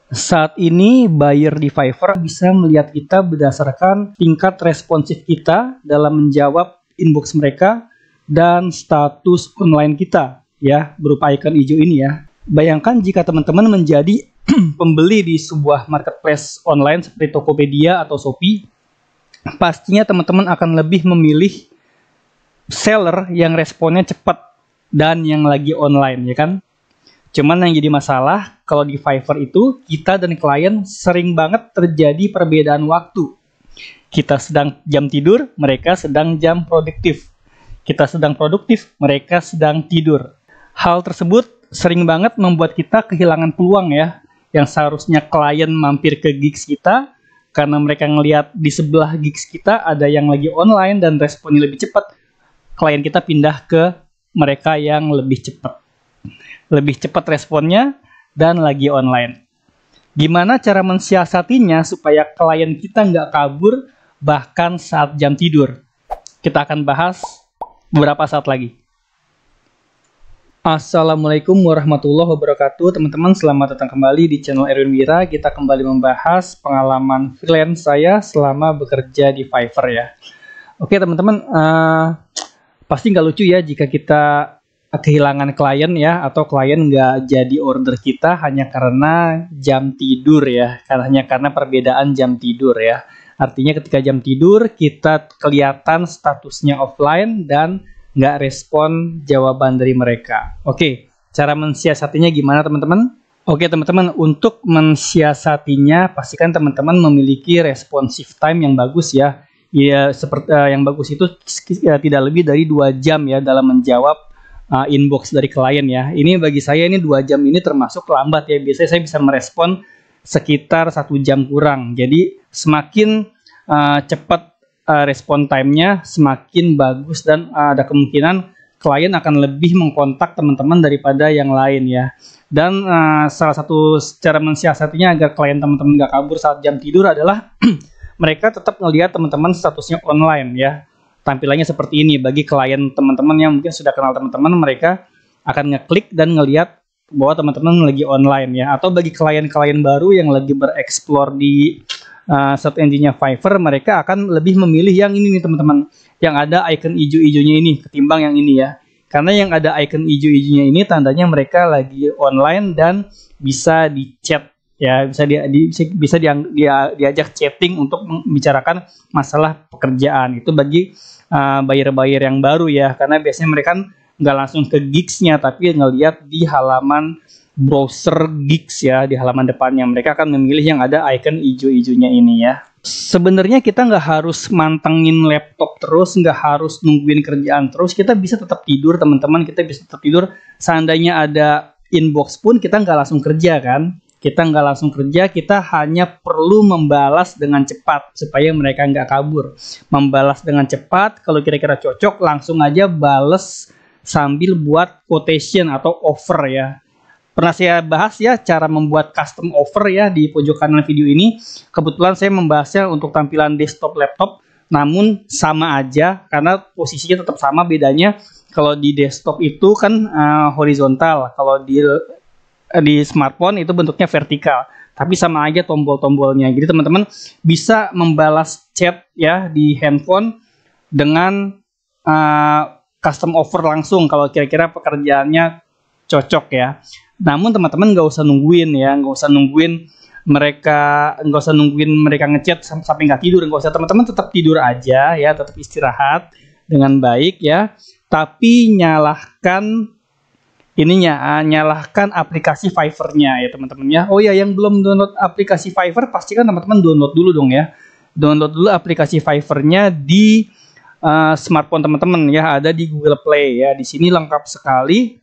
Saat ini buyer di Fiverr bisa melihat kita berdasarkan tingkat responsif kita dalam menjawab inbox mereka dan status online kita ya, berupa icon hijau ini ya. Bayangkan jika teman-teman menjadi pembeli di sebuah marketplace online seperti Tokopedia atau Shopee, pastinya teman-teman akan lebih memilih seller yang responnya cepat dan yang lagi online ya kan. Cuman yang jadi masalah, kalau di Fiverr itu, kita dan klien sering banget terjadi perbedaan waktu. Kita sedang jam tidur, mereka sedang jam produktif. Kita sedang produktif, mereka sedang tidur. Hal tersebut sering banget membuat kita kehilangan peluang ya, yang seharusnya klien mampir ke gigs kita, karena mereka ngelihat di sebelah gigs kita ada yang lagi online dan responnya lebih cepat. Klien kita pindah ke mereka yang lebih cepat responnya dan lagi online. Gimana cara mensiasatinya supaya klien kita nggak kabur bahkan saat jam tidur? Kita akan bahas beberapa saat lagi. Assalamualaikum warahmatullahi wabarakatuh. Teman-teman, selamat datang kembali di channel Erwin Wira. Kita kembali membahas pengalaman freelance saya selama bekerja di Fiverr ya. Oke teman-teman, pasti nggak lucu ya jika kita kehilangan klien ya, atau klien nggak jadi order kita hanya karena jam tidur ya, hanya karena perbedaan jam tidur ya. Artinya ketika jam tidur kita kelihatan statusnya offline dan nggak respon jawaban dari mereka. Oke, cara mensiasatinya gimana teman-teman? Oke teman-teman, untuk mensiasatinya pastikan teman-teman memiliki responsive time yang bagus ya. Ya seperti yang bagus itu tidak lebih dari 2 jam ya dalam menjawab inbox dari klien ya. Ini bagi saya ini 2 jam ini termasuk lambat ya. Biasanya saya bisa merespon sekitar 1 jam kurang. Jadi semakin cepat respon time-nya semakin bagus dan ada kemungkinan klien akan lebih mengkontak teman-teman daripada yang lain ya. Dan salah satu cara mensiasatinya agar klien teman-teman nggak kabur saat jam tidur adalah mereka tetap ngelihat teman-teman statusnya online ya. Tampilannya seperti ini. Bagi klien teman-teman yang mungkin sudah kenal teman-teman, mereka akan ngeklik dan ngelihat bahwa teman-teman lagi online ya. Atau bagi klien-klien baru yang lagi bereksplor di search engine-nya Fiverr, mereka akan lebih memilih yang ini nih teman-teman, yang ada icon hijau-hijaunya ini ketimbang yang ini ya. Karena yang ada icon hijau-hijaunya ini tandanya mereka lagi online dan bisa di chat ya, bisa diajak chatting untuk membicarakan masalah pekerjaan. Itu bagi buyer-buyer yang baru ya, karena biasanya mereka nggak langsung ke gigs-nya tapi ngelihat di halaman browser gigs ya, di halaman depannya mereka akan memilih yang ada icon hijau-hijaunya ini ya. Sebenarnya kita nggak harus mantengin laptop terus, nggak harus nungguin kerjaan terus, kita bisa tetap tidur teman-teman, kita bisa tetap tidur. Seandainya ada inbox pun kita nggak langsung kerja kan, kita hanya perlu membalas dengan cepat supaya mereka nggak kabur. Membalas dengan cepat, kalau kira-kira cocok langsung aja bales sambil buat quotation atau offer ya. Pernah saya bahas ya cara membuat custom offer ya di pojok kanan video ini. Kebetulan saya membahasnya untuk tampilan desktop laptop, namun sama aja karena posisinya tetap sama, bedanya kalau di desktop itu kan horizontal, kalau di smartphone itu bentuknya vertikal, tapi sama aja tombol-tombolnya. Jadi teman-teman bisa membalas chat ya di handphone dengan custom offer langsung kalau kira-kira pekerjaannya cocok ya. Namun teman-teman nggak usah nungguin ya, nggak usah nungguin mereka ngechat sampai nggak tidur, nggak usah. Teman-teman tetap tidur aja ya, tetap istirahat dengan baik ya, tapi nyalahkan aplikasi Fiverr-nya ya teman-teman ya. Oh ya, yang belum download aplikasi Fiverr pastikan teman-teman download dulu dong ya. Download dulu aplikasi Fiverr-nya di smartphone teman-teman ya, ada di Google Play ya. Di sini lengkap sekali.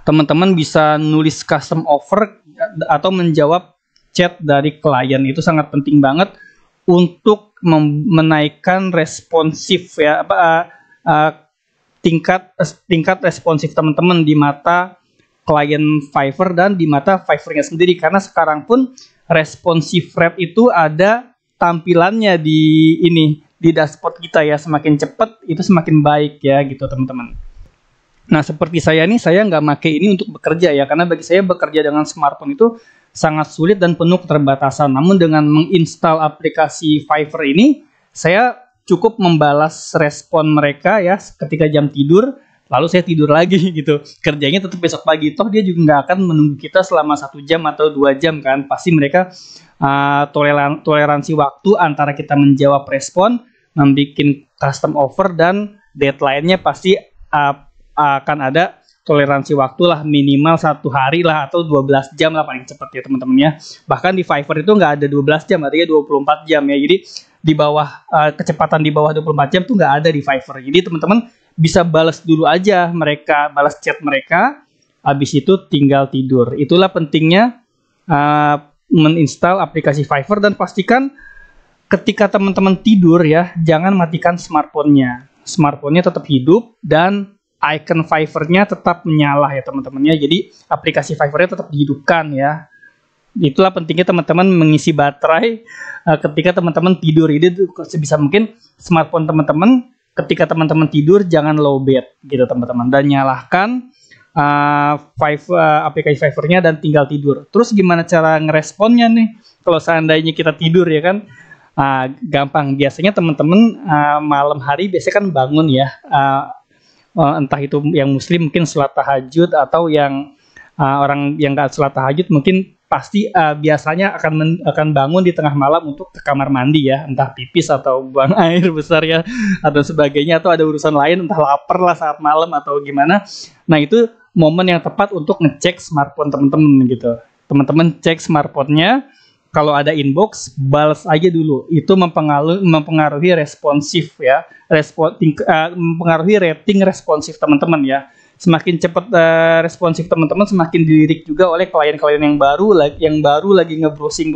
Teman-teman bisa nulis custom offer atau menjawab chat dari klien. Itu sangat penting banget untuk menaikkan responsif ya, tingkat responsif teman-teman di mata klien Fiverr dan di mata Fiverr-nya sendiri. Karena sekarang pun responsive rate itu ada tampilannya di dashboard kita ya. Semakin cepat itu semakin baik ya gitu teman-teman. Nah seperti saya nih, saya nggak pakai ini untuk bekerja ya, karena bagi saya bekerja dengan smartphone itu sangat sulit dan penuh keterbatasan. Namun dengan menginstal aplikasi Fiverr ini, saya cukup membalas respon mereka ya ketika jam tidur, lalu saya tidur lagi gitu. Kerjanya tetap besok pagi, toh dia juga nggak akan menunggu kita selama 1 jam atau 2 jam kan. Pasti mereka toleransi waktu antara kita menjawab respon, membuat custom offer, dan deadline-nya pasti akan ada toleransi waktu lah, minimal 1 hari lah atau 12 jam lah paling cepat ya teman-teman ya. Bahkan di Fiverr itu nggak ada 12 jam, artinya 24 jam ya. Jadi di bawah kecepatan di bawah 24 jam tuh nggak ada di Fiverr. Jadi teman-teman bisa balas dulu aja mereka, balas chat mereka, habis itu tinggal tidur. Itulah pentingnya menginstal aplikasi Fiverr, dan pastikan ketika teman-teman tidur ya, jangan matikan smartphone-nya. Smartphone-nya tetap hidup dan icon Fiverr-nya tetap menyala ya teman-teman ya. Jadi aplikasi Fiverr-nya tetap dihidupkan ya. Itulah pentingnya teman-teman mengisi baterai ketika teman-teman tidur. Jadi sebisa mungkin smartphone teman-teman ketika teman-teman tidur jangan low bat gitu teman-teman, dan nyalahkan aplikasi Fiverr-nya dan tinggal tidur. Terus gimana cara ngeresponnya nih kalau seandainya kita tidur ya kan? Gampang. Biasanya teman-teman malam hari biasanya kan bangun ya, entah itu yang muslim mungkin sholat tahajud, atau yang orang yang nggak sholat tahajud mungkin pasti biasanya akan bangun di tengah malam untuk ke kamar mandi ya, entah pipis atau buang air besar ya atau sebagainya, atau ada urusan lain, entah lapar lah saat malam atau gimana. Nah itu momen yang tepat untuk ngecek smartphone teman-teman gitu. Teman-teman cek smartphone-nya, kalau ada inbox balas aja dulu. Itu mempengaruhi responsif ya, mempengaruhi rating responsif teman-teman ya. Semakin cepat responsif teman-teman, semakin dilirik juga oleh klien-klien yang baru lagi nge-browsing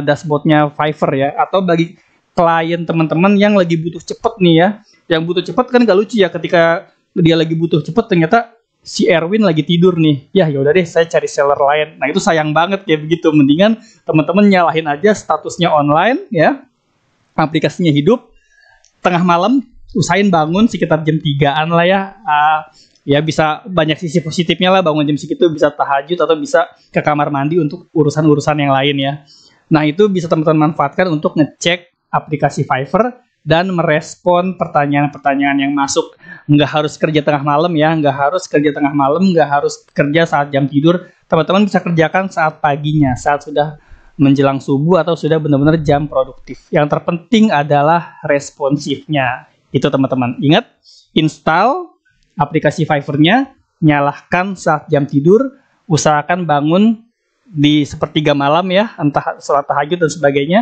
dashboardnya Fiverr ya. Atau bagi klien teman-teman yang lagi butuh cepet nih ya, yang butuh cepet kan gak lucu ya ketika dia lagi butuh cepet ternyata si Erwin lagi tidur nih. Ya udah deh, saya cari seller lain. Nah itu sayang banget kayak begitu. Mendingan teman-teman nyalahin aja statusnya online ya, aplikasinya hidup. Tengah malam usahain bangun sekitar jam 3-an lah ya. Ya bisa banyak sisi positifnya lah, bangun jam segitu bisa tahajud atau bisa ke kamar mandi untuk urusan-urusan yang lain ya. Nah itu bisa teman-teman manfaatkan untuk ngecek aplikasi Fiverr dan merespon pertanyaan-pertanyaan yang masuk. Nggak harus kerja tengah malam ya, nggak harus kerja saat jam tidur. Teman-teman bisa kerjakan saat paginya, saat sudah menjelang subuh atau sudah benar-benar jam produktif. Yang terpenting adalah responsifnya. Itu teman-teman. Ingat, install aplikasi Fiverr-nya, nyalahkan saat jam tidur, usahakan bangun di sepertiga malam ya, entah sholat tahajud dan sebagainya,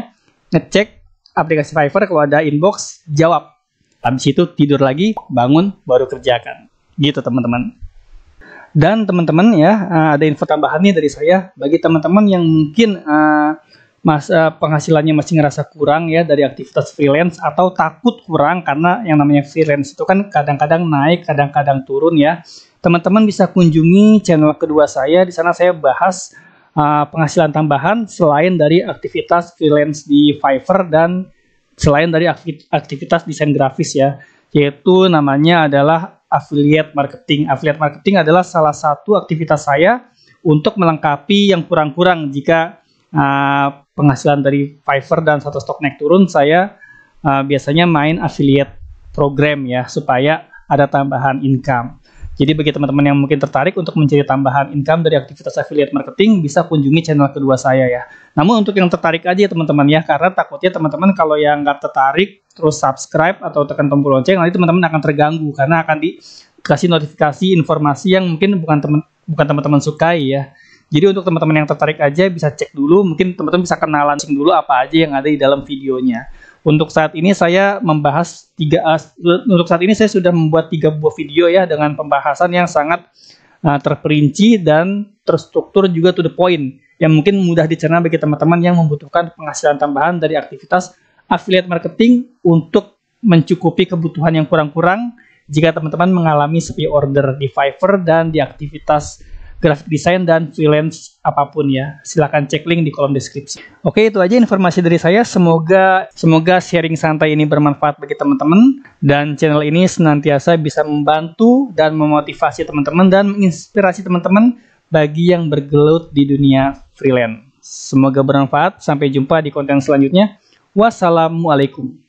ngecek aplikasi Fiverr, kalau ada inbox, jawab. Habis itu tidur lagi, bangun, baru kerjakan. Gitu teman-teman. Dan teman-teman ya, ada info tambahan nih dari saya. Bagi teman-teman yang mungkin penghasilannya masih ngerasa kurang ya dari aktivitas freelance, atau takut kurang karena yang namanya freelance itu kan kadang-kadang naik, kadang-kadang turun ya. Teman-teman bisa kunjungi channel kedua saya. Di sana saya bahas penghasilan tambahan selain dari aktivitas freelance di Fiverr dan selain dari aktivitas desain grafis ya, yaitu namanya adalah affiliate marketing. Affiliate marketing adalah salah satu aktivitas saya untuk melengkapi yang kurang-kurang. Jika penghasilan dari Fiverr dan Shutterstock naik turun, saya biasanya main affiliate program ya, supaya ada tambahan income. Jadi bagi teman-teman yang mungkin tertarik untuk mencari tambahan income dari aktivitas affiliate marketing, bisa kunjungi channel kedua saya ya. Namun untuk yang tertarik aja teman-teman ya, karena takutnya teman-teman kalau yang nggak tertarik terus subscribe atau tekan tombol lonceng, nanti teman-teman akan terganggu karena akan dikasih notifikasi informasi yang mungkin bukan teman-teman sukai ya. Jadi untuk teman-teman yang tertarik aja bisa cek dulu, mungkin teman-teman bisa kenalan dulu apa aja yang ada di dalam videonya. Untuk saat ini saya membahas saya sudah membuat 3 buah video ya, dengan pembahasan yang sangat terperinci dan terstruktur juga to the point, yang mungkin mudah dicerna bagi teman-teman yang membutuhkan penghasilan tambahan dari aktivitas affiliate marketing untuk mencukupi kebutuhan yang kurang-kurang jika teman-teman mengalami sepi order di Fiverr dan di aktivitas graphic design dan freelance apapun ya. Silahkan cek link di kolom deskripsi. Oke, itu aja informasi dari saya. Semoga sharing santai ini bermanfaat bagi teman-teman, dan channel ini senantiasa bisa membantu dan memotivasi teman-teman dan menginspirasi teman-teman bagi yang bergelut di dunia freelance. Semoga bermanfaat. Sampai jumpa di konten selanjutnya. Wassalamualaikum.